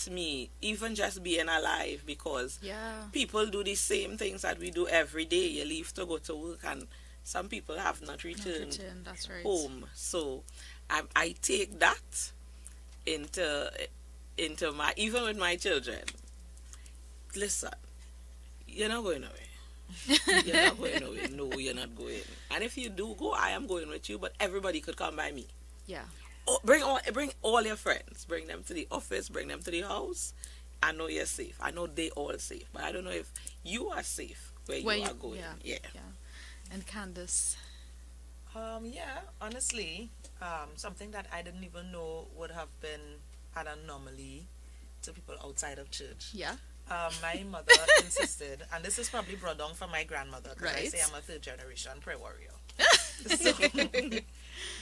me, even just being alive, because Yeah. people do the same things that we do every day. You leave to go to work, and some people have not Not returned return, that's right. home. So I take that into my, even with my children. Listen, you're not going away. You're not going away. No, you're not going. And if you do go, I am going with you. But everybody could come by me. Yeah. Oh, bring all your friends. Bring them to the office. Bring them to the house. I know you're safe. I know they all safe. But I don't know if you are safe where you are going. Yeah. Yeah. And Candice. Yeah, honestly, something that I didn't even know would have been an anomaly to people outside of church. Yeah. My mother insisted, and this is probably brought down from my grandmother, because I Right. say I'm a third generation prayer warrior. So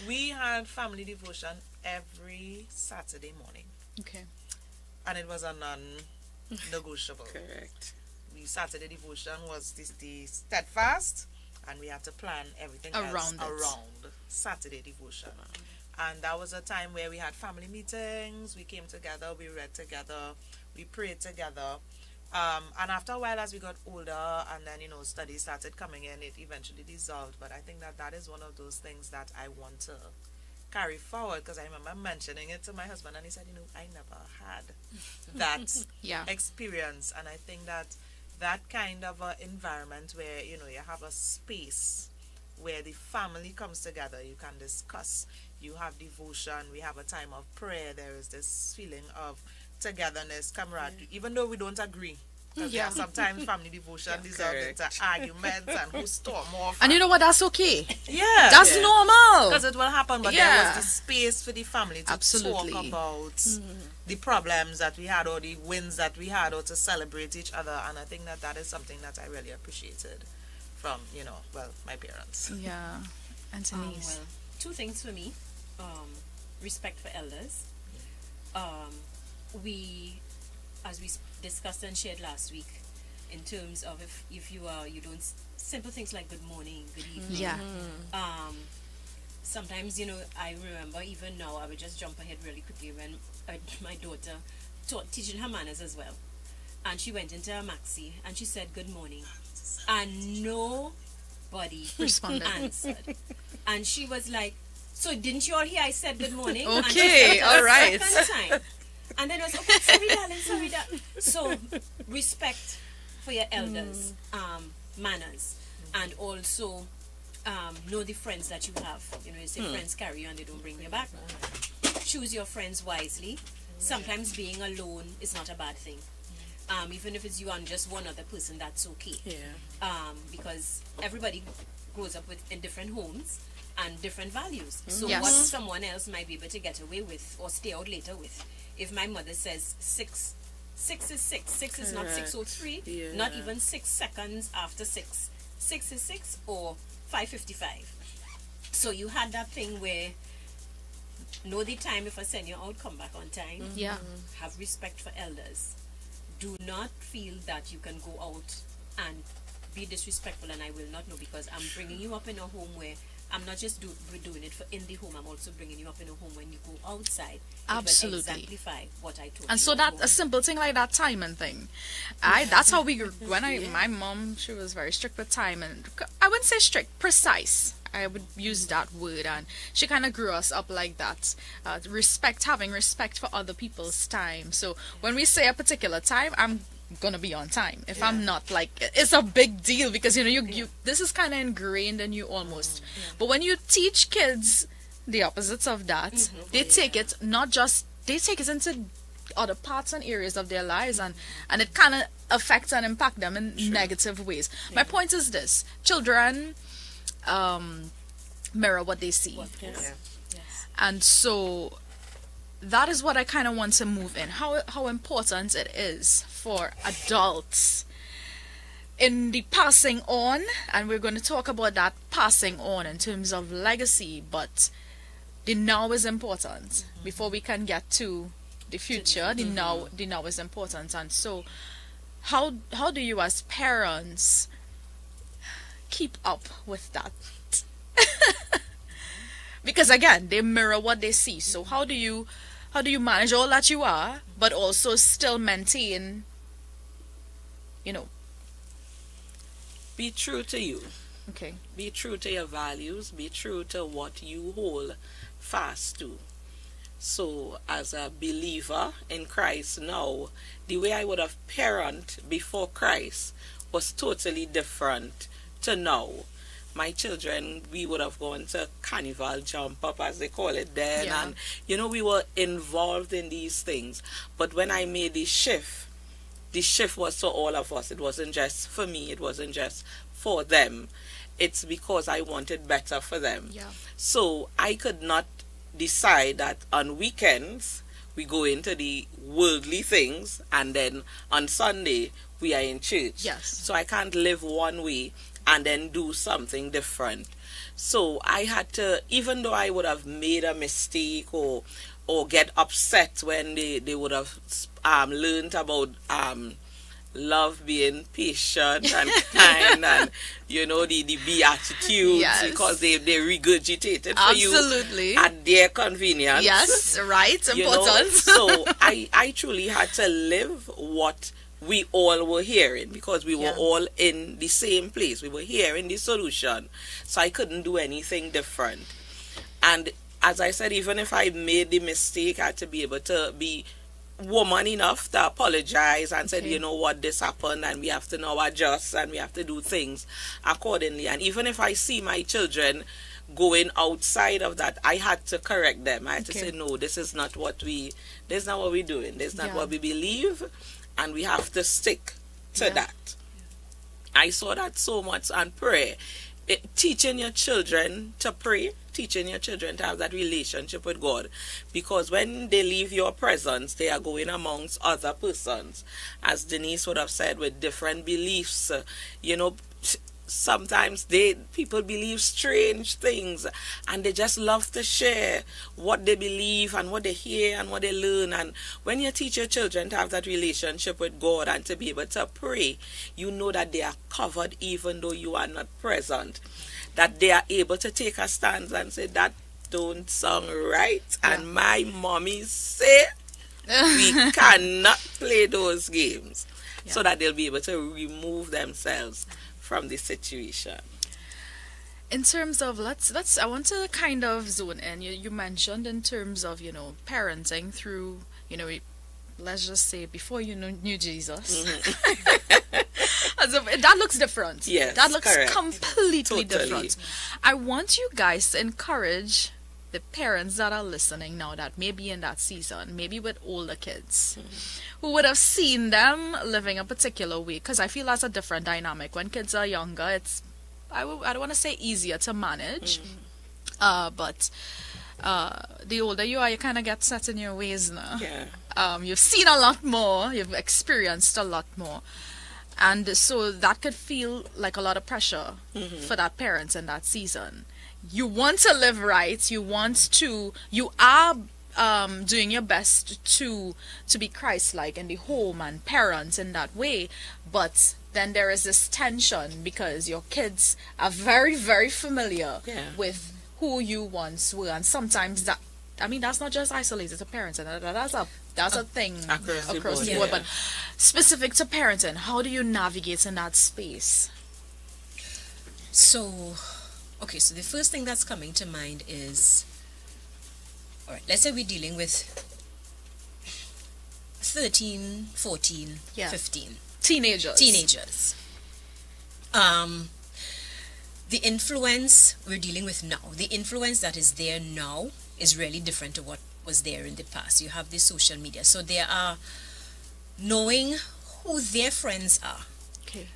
we had family devotion every Saturday morning, Okay. and it was a non-negotiable. Correct. Saturday devotion was the steadfast, and we had to plan everything else Around it. around Saturday devotion. And that was a time where we had family meetings, we came together, we read together, we prayed together. And after a while, as we got older, and then, studies started coming in, it eventually dissolved. But I think that is one of those things that I want to carry forward, because I remember mentioning it to my husband, and he said, I never had that Yeah. experience. And I think that kind of a environment where, you have a space where the family comes together, you can discuss, you have devotion, we have a time of prayer, there is this feeling of togetherness, camaraderie, even though we don't agree. Because Yeah. sometimes family devotion dissolves into arguments and who storm off. And you know what? That's okay. Yeah. That's Yeah. normal. Because it will happen, but Yeah. there was the space for the family to Absolutely. talk about the problems that we had, or the wins that we had, or to celebrate each other. And I think that is something that I really appreciated from, my parents. Yeah. And Denise. Well, two things for me. Respect for elders. We, as we discussed and shared last week, in terms of if you don't, simple things like good morning, good evening. Yeah. Sometimes, I remember even now, I would just jump ahead really quickly when my daughter teaching her manners as well. And she went into her maxi and she said good morning. And nobody Responded. answered. And she was like, so didn't you all hear I said good morning? Okay, and she said it a all right. second time. And then I was, okay, sorry darling, sorry darling. So respect for your elders, manners, and also know the friends that you have. You say friends carry you and they don't bring you back. Choose your friends wisely. Sometimes being alone is not a bad thing. Even if it's you and just one other person, that's okay. Yeah. Because everybody grows up in different homes and different values. So Yes. what someone else might be able to get away with or stay out later with. If my mother says 6 is 6. 6 is not Correct. 6:03. Yeah. Not even 6 seconds after 6. 6 is 6 or 5:55. So you had that thing where know the time. If I send you out, come back on time. Yeah. Have respect for elders. Do not feel that you can go out and be disrespectful and I will not know, because I'm bringing you up in a home where I'm not just doing it for in the home, I'm also bringing you up in a home when you go outside. It will Absolutely. exemplify what I told And you so at that home. a simple thing like that timing thing, that's how we my mom, she was very strict with time, and I wouldn't say strict, precise. I would use that word, and she kind of grew us up like that. Having respect for other people's time. So when we say a particular time, I'm gonna be on time. If I'm not, like, it's a big deal, because you this is kind of ingrained in you almost. But when you teach kids the opposites of that, they take it into other parts and areas of their lives, and it kind of affects and impact them in negative ways. My point is this: children mirror what they see. Yes. And so that is what I kind of want to move in. How important it is for adults in the passing on, and we're going to talk about that passing on in terms of legacy, but the now is important before we can get to the future. The now is important. And so how do you as parents keep up with that? Because again, they mirror what they see. So how do you how do you manage all that you are, but also still maintain, you know? Be true to you. Okay. Be true to your values. Be true to what you hold fast to. So, as a believer in Christ now, the way I would have parent before Christ was totally different to now. My children, we would have gone to carnival jump up, as they call it then, Yeah. and we were involved in these things. But when I made the shift was to all of us. It wasn't just for me, it wasn't just for them. It's because I wanted better for them. Yeah. So I could not decide that on weekends we go into the worldly things and then on Sunday we are in church. Yes. So I can't live one way and then do something different. So I had to, even though I would have made a mistake or get upset when they would have learned about love being patient and kind and the beatitudes, Yes. because they regurgitated for you Absolutely. at their convenience. Yes, right. Important. So I truly had to live what we all were hearing, because we were Yeah. all in the same place. We were hearing the solution. So I couldn't do anything different. And as I said, even if I made the mistake, I had to be able to be woman enough to apologize and said, Okay. you know what, this happened and we have to now adjust and we have to do things accordingly. And even if I see my children going outside of that, I had to correct them. I had to Okay. say, no, this is not what we're doing. This is not Yeah. what we believe, and we have to stick to Yeah. that. I saw that so much on prayer. Teaching your children to pray, teaching your children to have that relationship with God, because when they leave your presence, they are going amongst other persons, as Denise would have said, with different beliefs. Sometimes people believe strange things, and they just love to share what they believe and what they hear and what they learn. And when you teach your children to have that relationship with God and to be able to pray, you know that they are covered even though you are not present, that they are able to take a stance and say, that don't sound right, and my mommy say we cannot play those games. So that they'll be able to remove themselves from the situation. In terms of I want to kind of zone in. You mentioned in terms of parenting through let's just say before knew Jesus. That looks different. Yes, that looks correct. completely Totally. different. I want you guys to encourage the parents that are listening now that may be in that season, maybe with older kids, who would have seen them living a particular way, because I feel that's a different dynamic. When kids are younger, it's I don't want to say easier to manage, but the older you are, you kind of get set in your ways now. Yeah. You've seen a lot more, you've experienced a lot more, and so that could feel like a lot of pressure for that parents in that season. You want to live right, you are doing your best to be Christ-like in the home and parents in that way, but then there is this tension because your kids are very, very familiar with who you once were, and sometimes that's not just isolated to parents, and that's a thing across the board, but specific to parenting, how do you navigate in that space? So the first thing that's coming to mind is, all right, let's say we're dealing with 13, 14, 15. Teenagers. The influence we're dealing with now, the influence that is there now is really different to what was there in the past. You have the social media. So they are knowing who their friends are. Okay.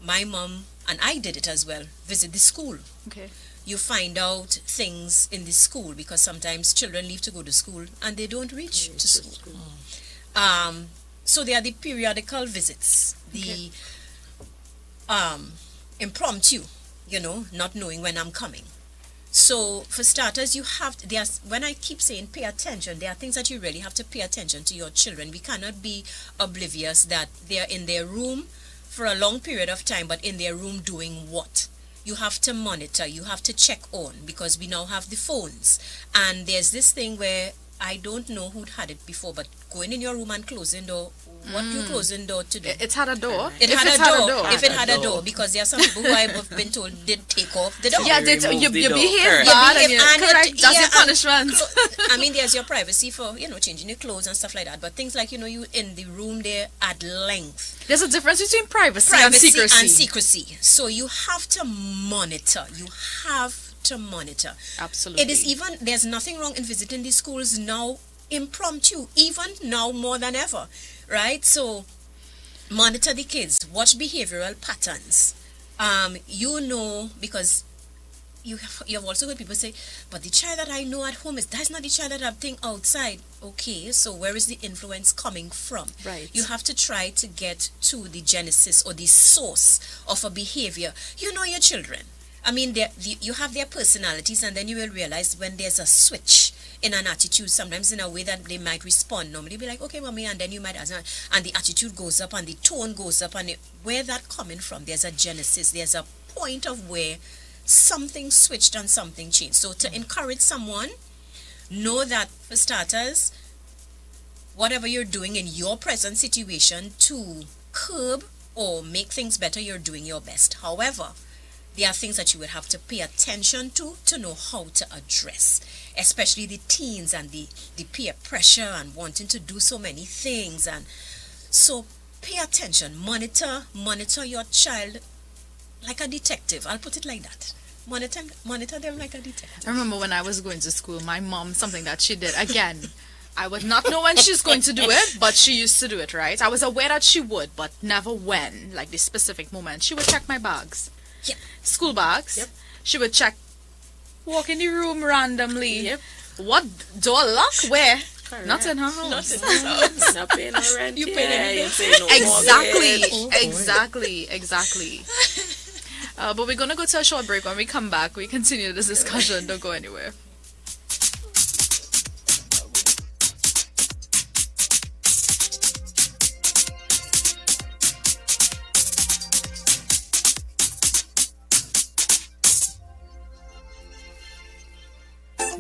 My mom, and I did it as well, visit the school. Okay. You find out things in the school, because sometimes children leave to go to school and they don't reach to school. So there are the periodical visits, the impromptu, not knowing when I'm coming. So for starters, you have to, when I keep saying pay attention, there are things that you really have to pay attention to your children. We cannot be oblivious that they are in their room for a long period of time, but in their room doing what? You have to monitor, you have to check on, because we now have the phones. And there's this thing where I don't know who'd had it before, but going in your room and closing door, what you closing door to do? It had a door. It If had it a had door. If it had a door. door, because there are some people who I've been told did take off the door. Yeah, They you removed the door. behave Correct. bad You and behave you and correct. it- That's yeah, your punishment. I mean, there's your privacy for, changing your clothes and stuff like that. But things like, you in the room there at length. There's a difference between privacy and Privacy secrecy. and secrecy. So you have to monitor. You have to monitor. Absolutely. It is even, there's nothing wrong in visiting these schools now impromptu, even now more than ever, right? So monitor the kids, watch behavioral patterns. Because you have also heard people say, but the child that I know at home that's not the child that I'm thinking outside. Okay, so where is the influence coming from? Right. You have to try to get to the genesis or the source of a behavior. You know your children. I mean, you have their personalities, and then you will realize when there's a switch in an attitude, sometimes in a way that they might respond. Normally be like, okay, mommy, and then you might ask, and the attitude goes up and the tone goes up, and where that coming from, there's a genesis, there's a point of where something switched and something changed. So to encourage someone, know that for starters, whatever you're doing in your present situation to curb or make things better, you're doing your best. However, there are things that you will have to pay attention to know how to address, especially the teens and the peer pressure and wanting to do so many things. And so pay attention, monitor your child like a detective. I'll put it like that. Monitor them like a detective. I remember when I was going to school, my mom, something that she did, again, I would not know when she's going to do it, but she used to do it, right? I was aware that she would, but never when, like the specific moment. She would check my bags. Yep. School bags. Yep. She would walk in the room randomly. Yep. What door lock? Where? Correct. Not in her house. Not in her house. Not paying no rent. You pay yeah, anything. you pay no Exactly, mortgage. exactly. But we're gonna go to a short break. When we come back, we continue this discussion. Don't go anywhere.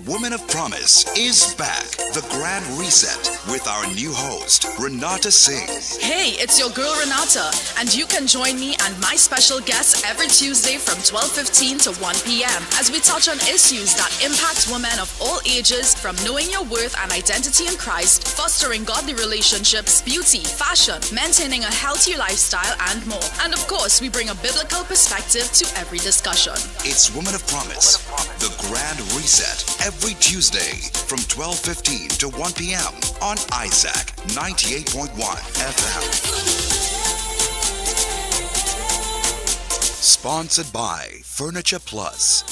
Women of Promise is back. The Grand Reset with our new host, Renata Singh. Hey, it's your girl Renata, and you can join me and my special guests every Tuesday from 12:15 to 1 p.m. as we touch on issues that impact women of all ages, from knowing your worth and identity in Christ, fostering godly relationships, beauty, fashion, maintaining a healthy lifestyle, and more. And of course, we bring a biblical perspective to every discussion. It's Women of Promise, the Grand Reset, every Tuesday from 12:15 to 1 p.m. on Isaac 98.1 FM. Sponsored by Furniture Plus.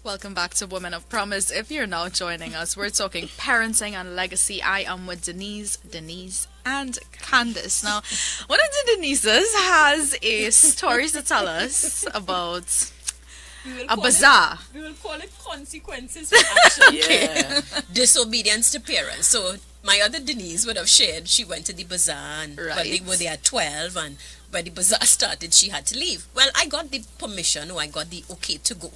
Welcome back to Women of Promise. If you're now joining us, we're talking parenting and legacy. I am with Denise, and Candice. Now, one of the Denises has a story to tell us about a bazaar. We will call it consequences for action. Yeah. Disobedience to parents. So my other Denise would have shared she went to the bazaar and Right. but they were there at 12, and when the bazaar started she had to leave. Well, I got the permission, or I got the okay to go.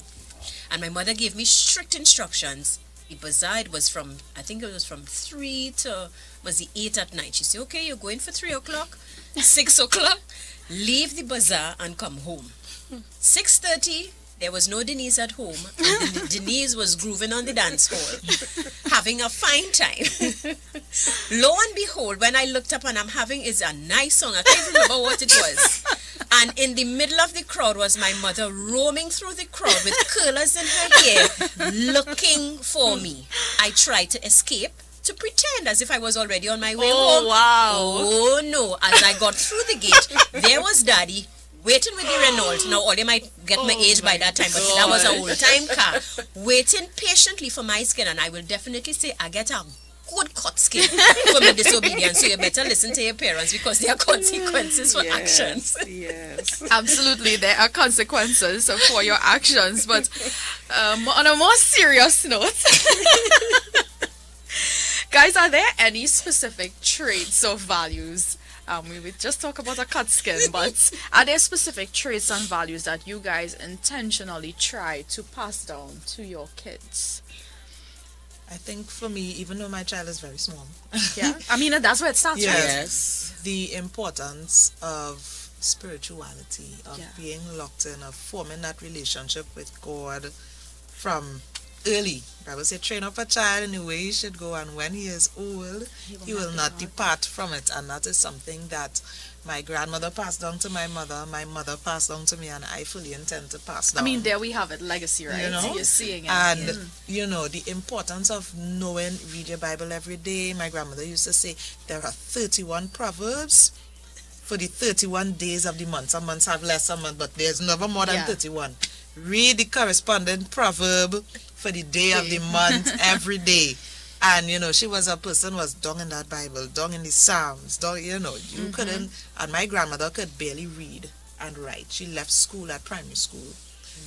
And my mother gave me strict instructions. The bazaar, it was from, I think it was from 3 to, was the 8 at night. She said, okay, you're going for 3 o'clock, 6 o'clock, leave the bazaar and come home. 6:30, there was no Denise at home, and Denise was grooving on the dance hall, having a fine time. Lo and behold, when I looked up and I'm having is a nice song, I can't remember what it was. And in the middle of the crowd was my mother roaming through the crowd with curlers in her hair, looking for me. I tried to escape, to pretend as if I was already on my way home. Wow. Oh no, as I got through the gate, there was Daddy waiting with the Renault. Now, all they might get my age by that time, but that was an old time car. Waiting patiently for my skin, and I will definitely say I get a good cut skin for my disobedience. So you better listen to your parents because there are consequences for actions. Yes. Absolutely, there are consequences for your actions, but on a more serious note, guys, are there any specific traits or values? We would just talk about a cut skin, but are there specific traits and values that you guys intentionally try to pass down to your kids? I think for me, even though my child is very small, Yeah, I mean that's where it starts. Right? Yes. the importance of spirituality, of being locked in, of forming that relationship with God from early. I would say train up a child in the way he should go, and when he is old, he will not depart from it. And that is something that my grandmother passed down to my mother passed down to me, and I fully intend to pass down. I mean, there we have it, legacy, right? You know? You're seeing it. And, you know, the importance of knowing, read your Bible every day. My grandmother used to say there are 31 proverbs for the 31 days of the month. Some months have less, some months, but there's never more than 31. Read the corresponding proverb for the day of the month every day. And, you know, she was a person was down in that Bible, down in the Psalms, down, you know, you couldn't, and my grandmother could barely read and write. She left school at primary school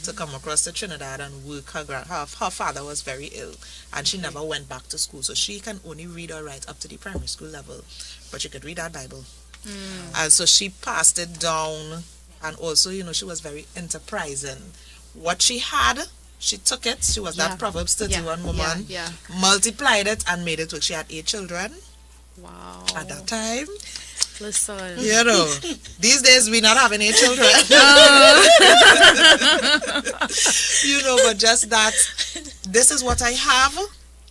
to come across to Trinidad and work. Her father was very ill, and she never went back to school, so she can only read or write up to the primary school level, but she could read that Bible. And so she passed it down, and also, you know, she was very enterprising. What she had, she took it. She was that Proverbs 31 woman, multiplied it and made it work. She had 8 children. Wow. At that time. Listen. You know, these days we're not having 8 children. You know, but just that, this is what I have,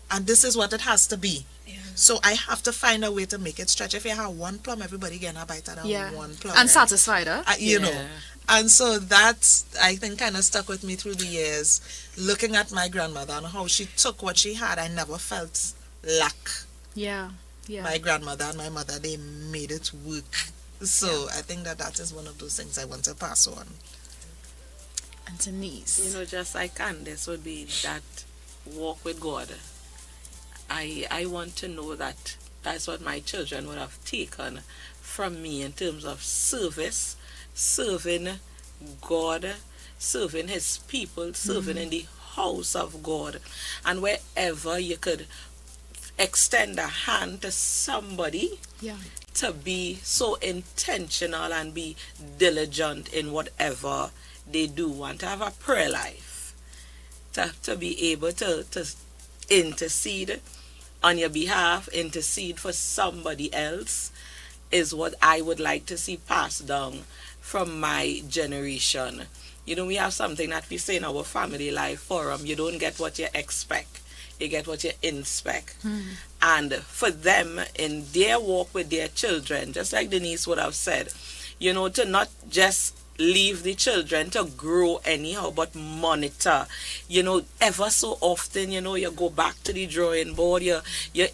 and this is what it has to be. So I have to find a way to make it stretch. If you have one plum, everybody get a bite out of one plum. And satisfied, huh? You know. And so that's, I think, kind of stuck with me through the years, looking at my grandmother and how she took what she had. I never felt lack. Yeah. My grandmother and my mother, they made it work. So I think that is one of those things I want to pass on. And Denise. You know, just like Candice would be that walk with God. I want to know that that's what my children would have taken from me in terms of service, serving God, serving His people, serving in the house of God. And wherever you could extend a hand to somebody, to be so intentional and be diligent in whatever they do, and to have a prayer life, to be able to intercede on your behalf, intercede for somebody else, is what I would like to see passed down from my generation. You know, we have something that we say in our family life forum: you don't get what you expect, you get what you inspect. And for them, in their walk with their children, just like Denise would have said, you know, to not just leave the children to grow anyhow, but monitor. You know, ever so often, you know, you go back to the drawing board, you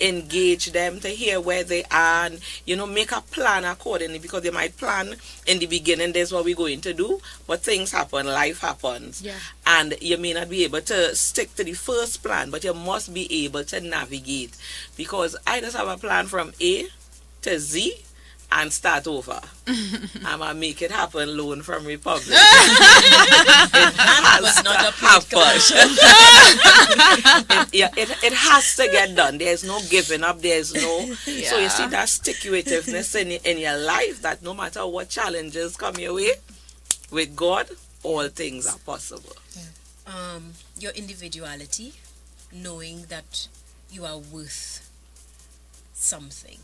engage them to hear where they are, and, you know, make a plan accordingly, because they might plan in the beginning, this is what we're going to do, but things happen, life happens. And you may not be able to stick to the first plan, but you must be able to navigate, because I just have a plan from A to Z, and start over. I'm going to make it happen, loan from Republic. It has to happen. It has to get done. There's no giving up. There's no... So you see that stick-to-itiveness in your life, that no matter what challenges come your way, with God, all things are possible. Your individuality, knowing that you are worth something.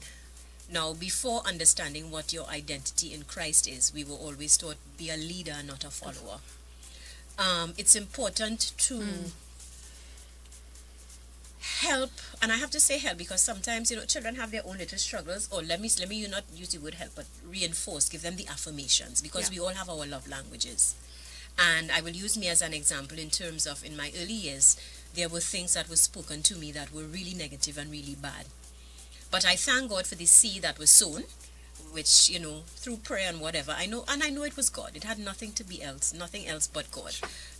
Now, before understanding what your identity in Christ is, we were always taught, be a leader, not a follower. It's important to help, and I have to say help, because sometimes, you know, children have their own little struggles, or let me you not use the word help, but reinforce, give them the affirmations, because we all have our love languages. And I will use me as an example in terms of, in my early years, there were things that were spoken to me that were really negative and really bad. But I thank God for the seed that was sown, which, you know, through prayer and whatever, I know it was God. It had nothing else but God.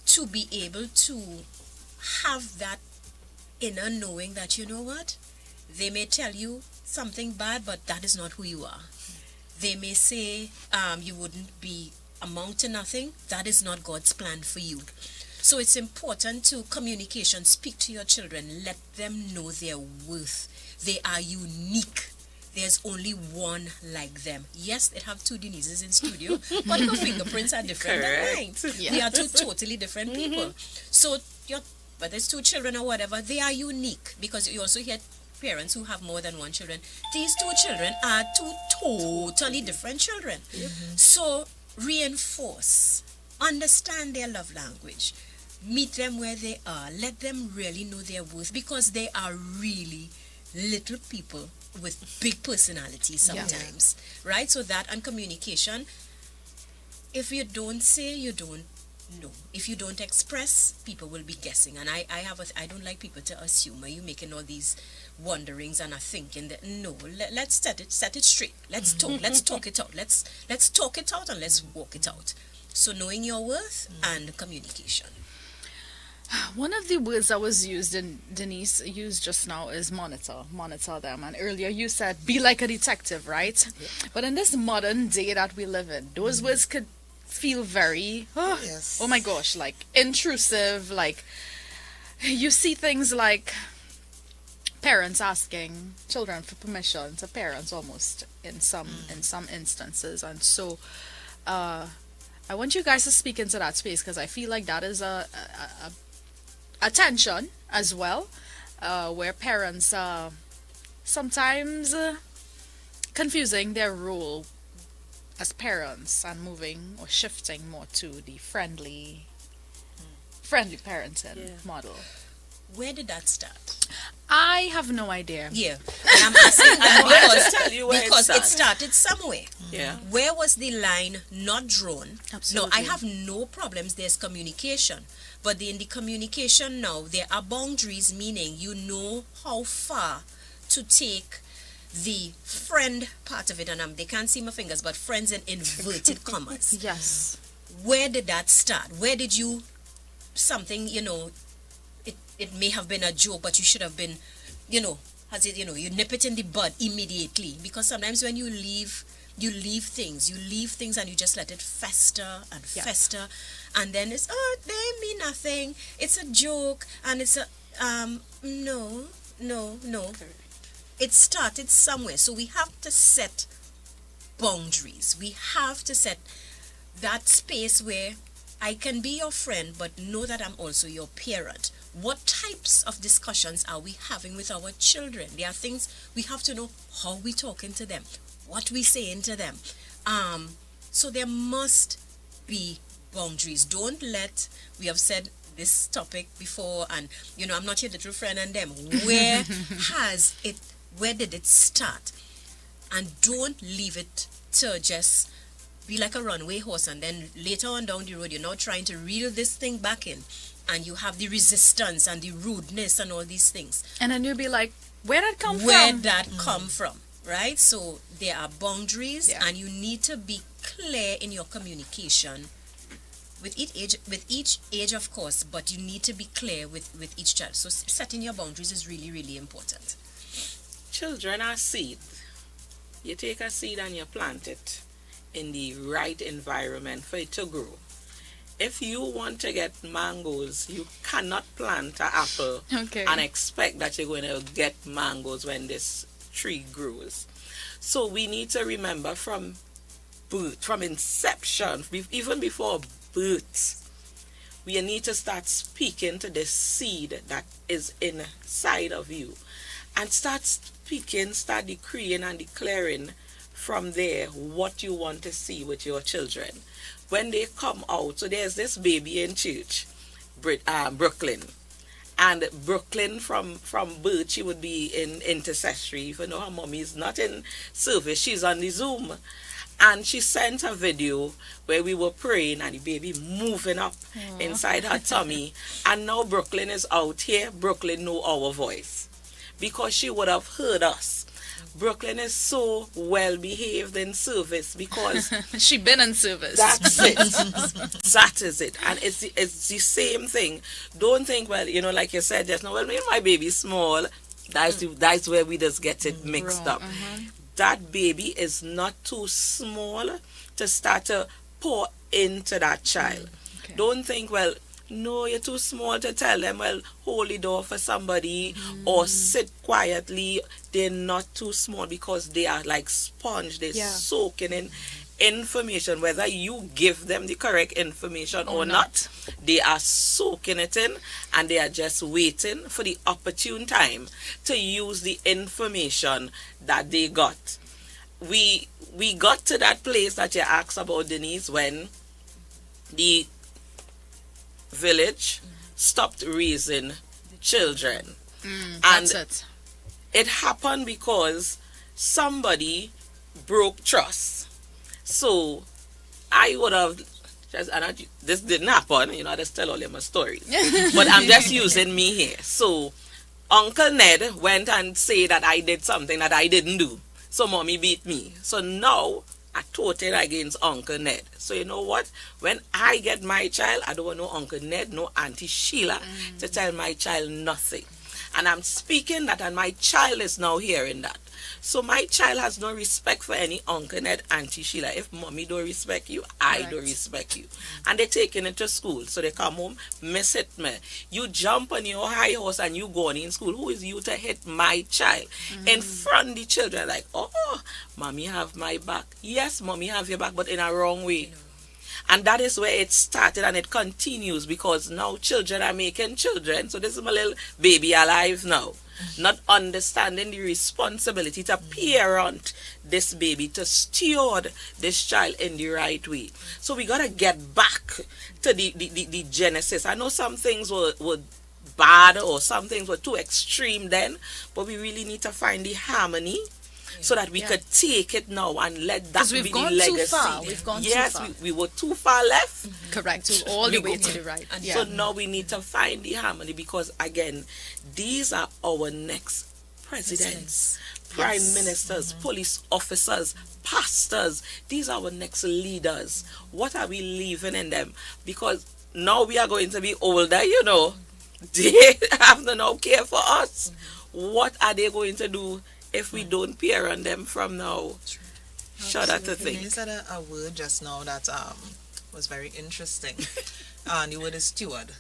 To be able to have that inner knowing that, you know what, They may tell you something bad, but that is not who you are. They may say you wouldn't be amount to nothing. That is not God's plan for you. So it's important to communication. Speak to your children. Let them know their worth. They are unique. There's only one like them. Yes, they have two Denises in studio, but her fingerprints are different than mine. Yeah. We are two totally different people. So whether it's two children or whatever, they are unique, because you also hear parents who have more than one children. These two children are two totally different children. So reinforce, understand their love language, meet them where they are, let them really know their worth, because they are really little people with big personalities sometimes, right? So that and communication. If you don't say, you don't know. If you don't express, people will be guessing. And I don't like people to assume. Are you making all these wonderings and are thinking that no? Let's set it straight. Let's talk. Let's talk it out. Let's talk it out and let's walk it out. So knowing your worth and communication. One of the words that was used and Denise used just now is monitor them. And earlier you said be like a detective, right? Yeah. But in this modern day that we live in, those words could feel very, oh my gosh, like intrusive. Like you see things like parents asking children for permission to parents almost in some instances. And so I want you guys to speak into that space, because I feel like that is a attention as well, where parents are sometimes confusing their role as parents and moving or shifting more to the friendly parenting model. Where did that start? I have no idea. Yeah, and I'm asking that because it it started somewhere. Yeah. Where was the line not drawn? Absolutely. No, I have no problems. There's communication. But in the communication now, there are boundaries, meaning you know how far to take the friend part of it. And they can't see my fingers, but friends in inverted commas. Yes. Where did that start? Where did you, something, it may have been a joke, but you should have been, you nip it in the bud immediately. Because sometimes when you leave things and you just let it fester and fester, and then it's, they mean nothing, it's a joke, and it's a no. It started somewhere. So we have to set boundaries. We have to set that space where I can be your friend, but know that I'm also your parent. What types of discussions are we having with our children? There are things we have to know, how we talking to them, what we saying to them. So there must be boundaries. Don't let, we have said this topic before, and I'm not your little friend and them. Where did it start? And don't leave it to just be like a runaway horse, and then later on down the road you're now trying to reel this thing back in, and you have the resistance and the rudeness and all these things. And then you'll be like, where did it come from? Right? So there are boundaries, and you need to be clear in your communication with each age, of course, but you need to be clear with each child. So setting your boundaries is really, really important. Children are seed. You take a seed and you plant it in the right environment for it to grow. If you want to get mangoes, you cannot plant an apple and expect that you're going to get mangoes when this tree grows. So we need to remember from birth, from inception, even before birth, we need to start speaking to the seed that is inside of you, and start speaking, start decreeing and declaring from there what you want to see with your children when they come out. So there's this baby in church, Brooklyn. And Brooklyn from birth, she would be in intercessory, even though her mommy is not in service, she's on the Zoom. And she sent a video where we were praying and the baby moving up inside her tummy. And now Brooklyn is out here. Brooklyn know our voice because she would have heard us. Brooklyn is so well behaved in service because she been in service. That's it. That is it. And it's the same thing. Don't think, well, like you said just now, well, my baby's small. That's where we just get it mixed Wrong. up. That baby is not too small to start to pour into that child. Okay. Don't think, well, no, you're too small to tell them, well, hold the door for somebody or sit quietly. They're not too small because they are like sponge. They're soaking in information, whether you give them the correct information or not. They are soaking it in, and they are just waiting for the opportune time to use the information that they got. We got to that place that you asked about, Denise, when the village stopped raising children. That's it. It happened because somebody broke trust. So I would have just, this didn't happen, I just tell all them my stories. But I'm just using me here. So Uncle Ned went and said that I did something that I didn't do. So mommy beat me. So now I totally against Uncle Ned. So you know what? When I get my child, I don't want no Uncle Ned, no Auntie Sheila to tell my child nothing. And I'm speaking that, and my child is now hearing that. So my child has no respect for any Uncle Ned, Auntie Sheila. If mommy don't respect you, I don't respect you. And they're taking it to school. So they come home, miss hit me. You jump on your high horse and you go on in school. Who is you to hit my child? In front of the children, like, oh, mommy have my back. Yes, mommy have your back, but in a wrong way. And that is where it started, and it continues because now children are making children. So this is my little baby alive now. Not understanding the responsibility to parent this baby, to steward this child in the right way. So we got to get back to the genesis. I know some things were bad or some things were too extreme then, but we really need to find the harmony so that we could take it now and let that be the legacy. Too far. We've gone too far. Yes, we were too far left. Correct. So all the way to the right. So now we need to find the harmony because, again, these are our next presidents, prime ministers, police officers, pastors. These are our next leaders. What are we leaving in them? Because now we are going to be older, They have to now care for us. What are they going to do if we don't parent them from now? Shut up to think. You said a word just now that was very interesting. And the word is steward,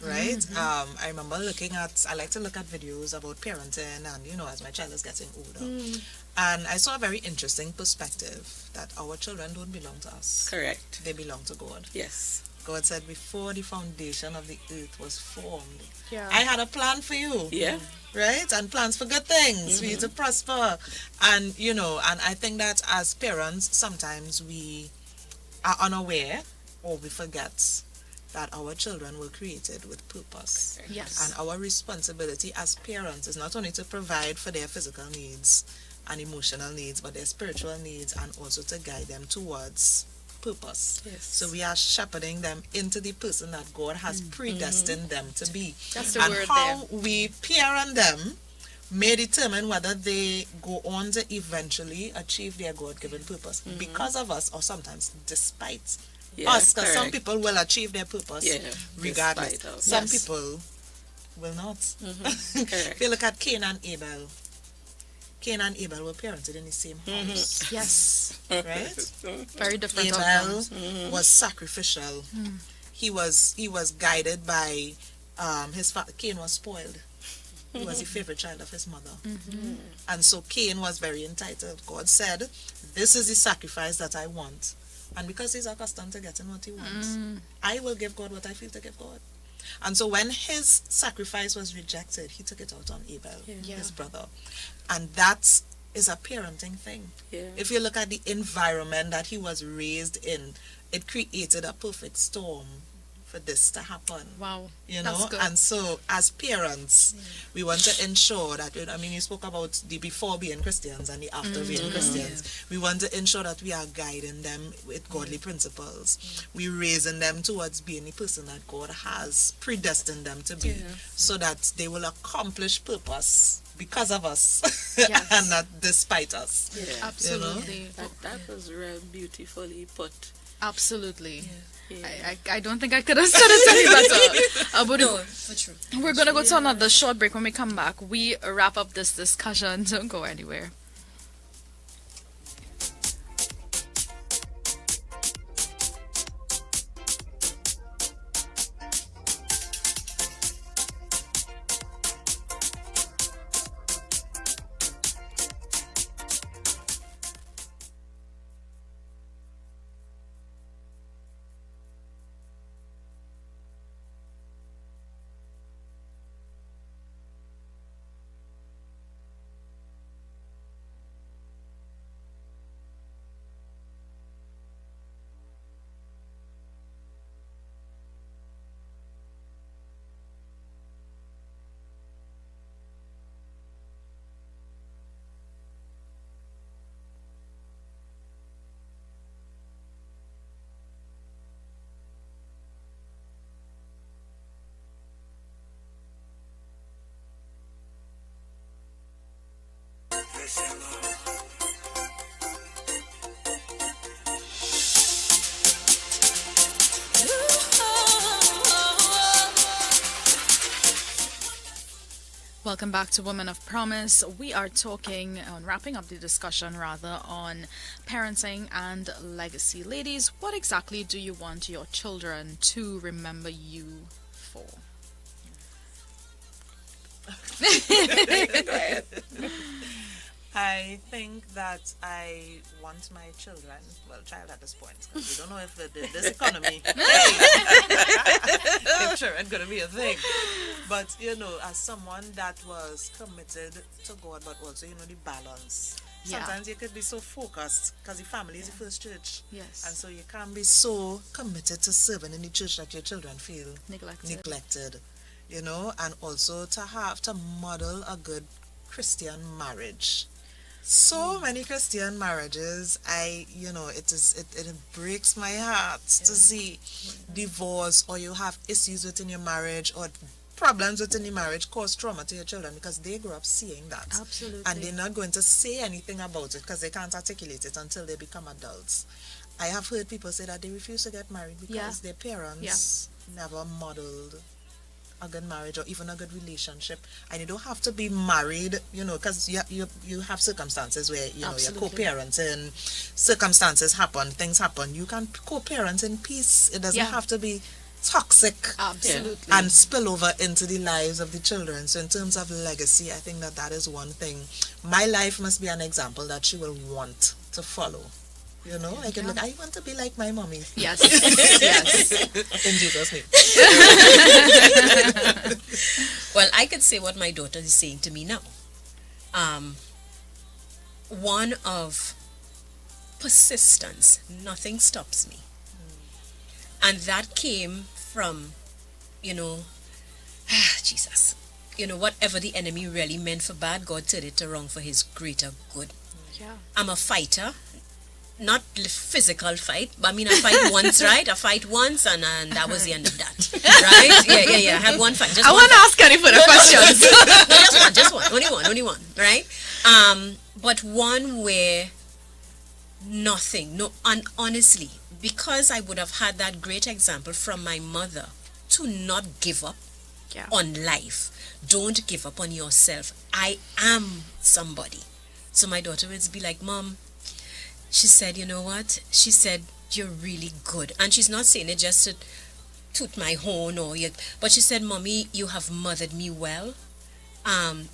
right? I remember I like to look at videos about parenting and, as my child is getting older. And I saw a very interesting perspective that our children don't belong to us. Correct. They belong to God. Yes. God said before the foundation of the earth was formed, Yeah. I had a plan for you. Yeah. Right? And plans for good things, for you to prosper. And, and I think that as parents, sometimes we are unaware or we forget that our children were created with purpose. Yes. And our responsibility as parents is not only to provide for their physical needs and emotional needs, but their spiritual needs, and also to guide them towards purpose. Yes. So we are shepherding them into the person that God has predestined them to be. That's the and word how we parent them may determine whether they go on to eventually achieve their God-given purpose because of us, or sometimes despite us, because some people will achieve their purpose regardless. Some people will not. If you look at Cain and Abel were parented in the same house. Yes. Right? Very different. Abel was sacrificial. He was guided by his father. Cain was spoiled. He was the favorite child of his mother. And so Cain was very entitled. God said, this is the sacrifice that I want. And because he's accustomed to getting what he wants, I will give God what I feel to give God. And so when his sacrifice was rejected, he took it out on Abel, his brother. And that is a parenting thing. Yeah. If you look at the environment that he was raised in, it created a perfect storm for this to happen. Wow. That's good. And so as parents, we want to ensure that, you spoke about the before being Christians and the after being Christians. We want to ensure that we are guiding them with godly principles. We're raising them towards being the person that God has predestined them to be, so that they will accomplish purpose because of us and not despite us. Yeah. Absolutely. That was real beautifully put. Absolutely. Yeah. I don't think I could have said it any better. But No, for true. we're gonna go to another short break. When we come back, we wrap up this discussion. Don't go anywhere. Welcome back to Women of Promise. We are talking on wrapping up the discussion rather on parenting and legacy. Ladies, what exactly do you want your children to remember you for? I think that I want my children, well, child at this point, 'cause we don't know if this economy, if children going to be a thing. But, as someone that was committed to God, but also, the balance. Yeah. Sometimes you could be so focused because the family is the first church. Yes. And so you can't be so committed to serving in the church that your children feel neglected. And also to model a good Christian marriage. So many Christian marriages, it breaks my heart to see divorce, or you have issues within your marriage, or problems within your marriage cause trauma to your children because they grew up seeing that. Absolutely. And they're not going to say anything about it because they can't articulate it until they become adults. I have heard people say that they refuse to get married because their parents never modeled a good marriage or even a good relationship. And you don't have to be married, because you have circumstances where you're co-parenting, circumstances happen, things happen. You can co-parent in peace. It doesn't have to be toxic. Absolutely. And spill over into the lives of the children. So in terms of legacy, I think that is one thing. My life must be an example that she will want to follow. I can look, I want to be like my mommy. Yes. Yes. In Jesus' name. Well, I could say what my daughter is saying to me now. One of persistence. Nothing stops me. And that came from, Jesus. Whatever the enemy really meant for bad, God turned it around for his greater good. Yeah. I'm a fighter. Not physical fight, but I fight once, right? I fight once, and that was the end of that, right? Yeah. I had one fight. I won't ask any further questions. No, just one, only one, right? But one where and honestly, because I would have had that great example from my mother to not give up on life. Don't give up on yourself. I am somebody. So my daughter would be like, Mom, she said, you know what? She said, you're really good. And she's not saying it just to toot my horn but she said, Mommy, you have mothered me well.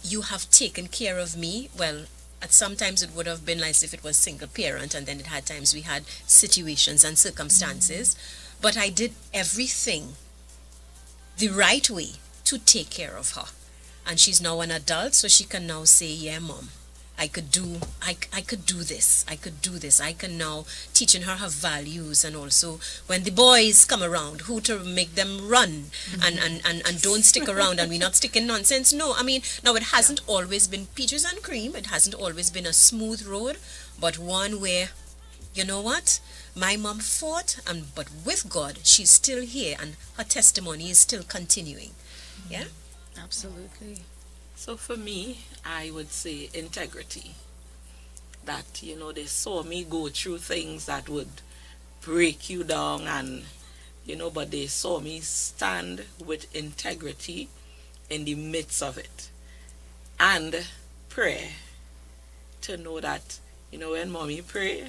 You have taken care of me. Well, at sometimes it would have been nice if it was single parent, and then it had times we had situations and circumstances. But I did everything the right way to take care of her. And she's now an adult, so she can now say, yeah, Mom, I could do this. I can now teaching her values, and also when the boys come around, who to make them run and don't stick around, and we're not sticking nonsense. No, now it hasn't always been peaches and cream. It hasn't always been a smooth road, but one where, you know what? My mom fought, but with God, she's still here, and her testimony is still continuing. Yeah? Absolutely. So for me, I would say integrity. That, they saw me go through things that would break you down, and but they saw me stand with integrity in the midst of it and pray, to know that when mommy pray,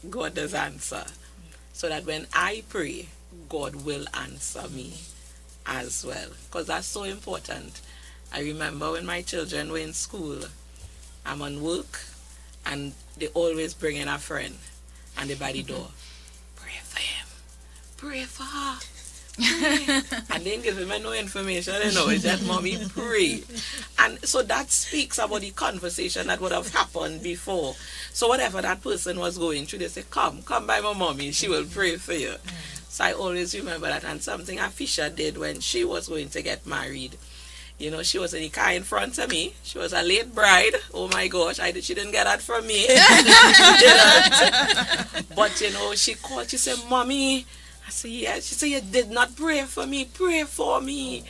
God does answer, so that when I pray, God will answer me as well, because that's so important. I remember when my children were in school, I'm on work, and they always bring in a friend, and they by the door, pray for him, pray for her, pray. And they ain't giving me no information, it's just mommy pray. And so that speaks about the conversation that would have happened before. So whatever that person was going through, they say, come by my mommy, she will pray for you. So I always remember that. And something Fisher did when she was going to get married, she was in the car in front of me. She was a late bride. Oh my gosh, she didn't get that from me. She didn't. But she called, she said, Mommy. I said, yes. She said, you did not pray for me, pray for me.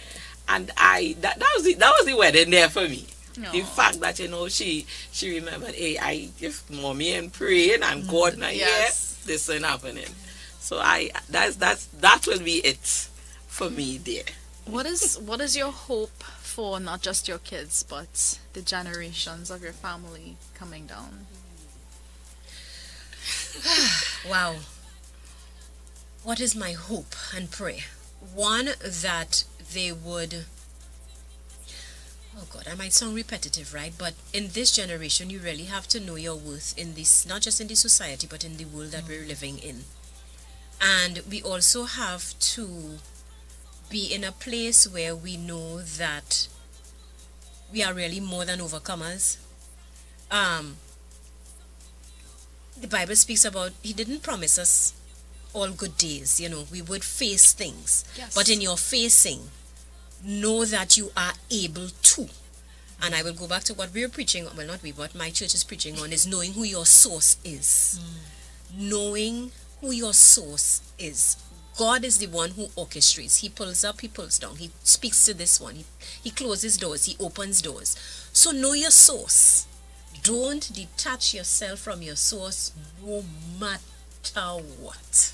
And that was the wedding there for me. No. The fact that she remembered, hey, I give mommy and praying, and God now Yes. this ain't happening. So that will be it for me there. What is your hope for not just your kids, but the generations of your family coming down? Wow. What is my hope and prayer? One, that they would, oh God, I might sound repetitive, right? But in this generation, you really have to know your worth in this, not just in the society, but in the world that we're living in. And we also have to be in a place where we know that we are really more than overcomers. The Bible speaks about, he didn't promise us all good days, we would face things. Yes. But in your facing, know that you are able to. And I will go back to what we're preaching, well, not we, but my church is preaching on, is knowing who your source is. Knowing who your source is. God is the one who orchestrates. He pulls up, he pulls down. He speaks to this one. He closes doors, he opens doors. So know your source. Don't detach yourself from your source no matter what.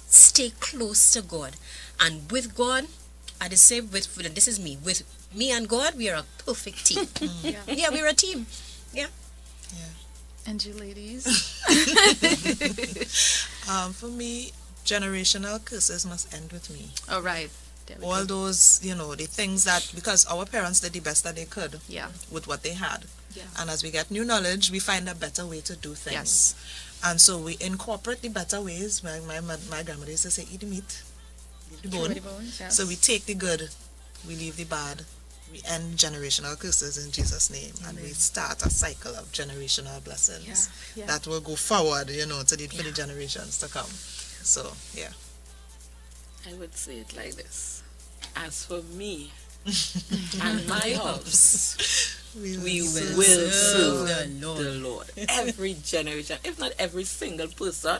Stay close to God. And with God, I just say, this is me. With me and God, we are a perfect team. Yeah, we're a team. Yeah. And you ladies? For me, generational curses must end with me. Oh, right. There we All go. those, the things that, because our parents did the best that they could Yeah. with what they had. Yeah. And as we get new knowledge, we find a better way to do things. Yes. And so we incorporate the better ways. My grandmother used to say, eat the meat, leave the bone. Throw the bones, yes. So we take the good, we leave the bad. We end generational curses in Jesus' name. And we start a cycle of generational blessings Yeah. that will go forward, for the generations to come. So, yeah. I would say it like this. As for me and my house, we will serve the Lord. Every generation, if not every single person,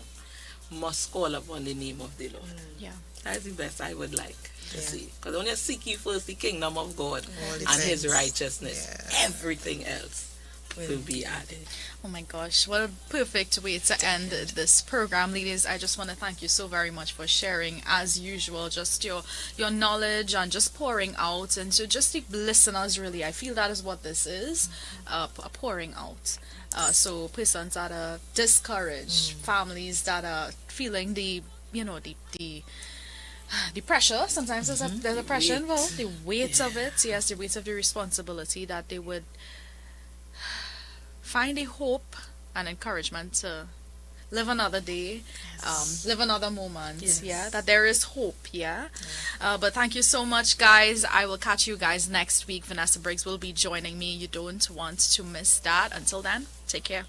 must call upon the name of the Lord. Yeah. That's the best I would like to see. Because when you seek ye first the kingdom of God All the and his things. righteousness, everything else will be added. Oh my gosh, what a perfect way to end this program. Ladies, I just want to thank you so very much for sharing, as usual, just your knowledge and just pouring out. And so just the listeners, really, I feel that is what this is, a pouring out. So persons that are discouraged, families that are feeling the pressure, sometimes there's a pressure involved, the weight of it, yes, the weight of the responsibility, that they would find a hope and encouragement to live another day, live another moment, that there is hope, but thank you so much, guys. I will catch you guys next week. Vanessa Briggs will be joining me. You don't want to miss that. Until then, take care.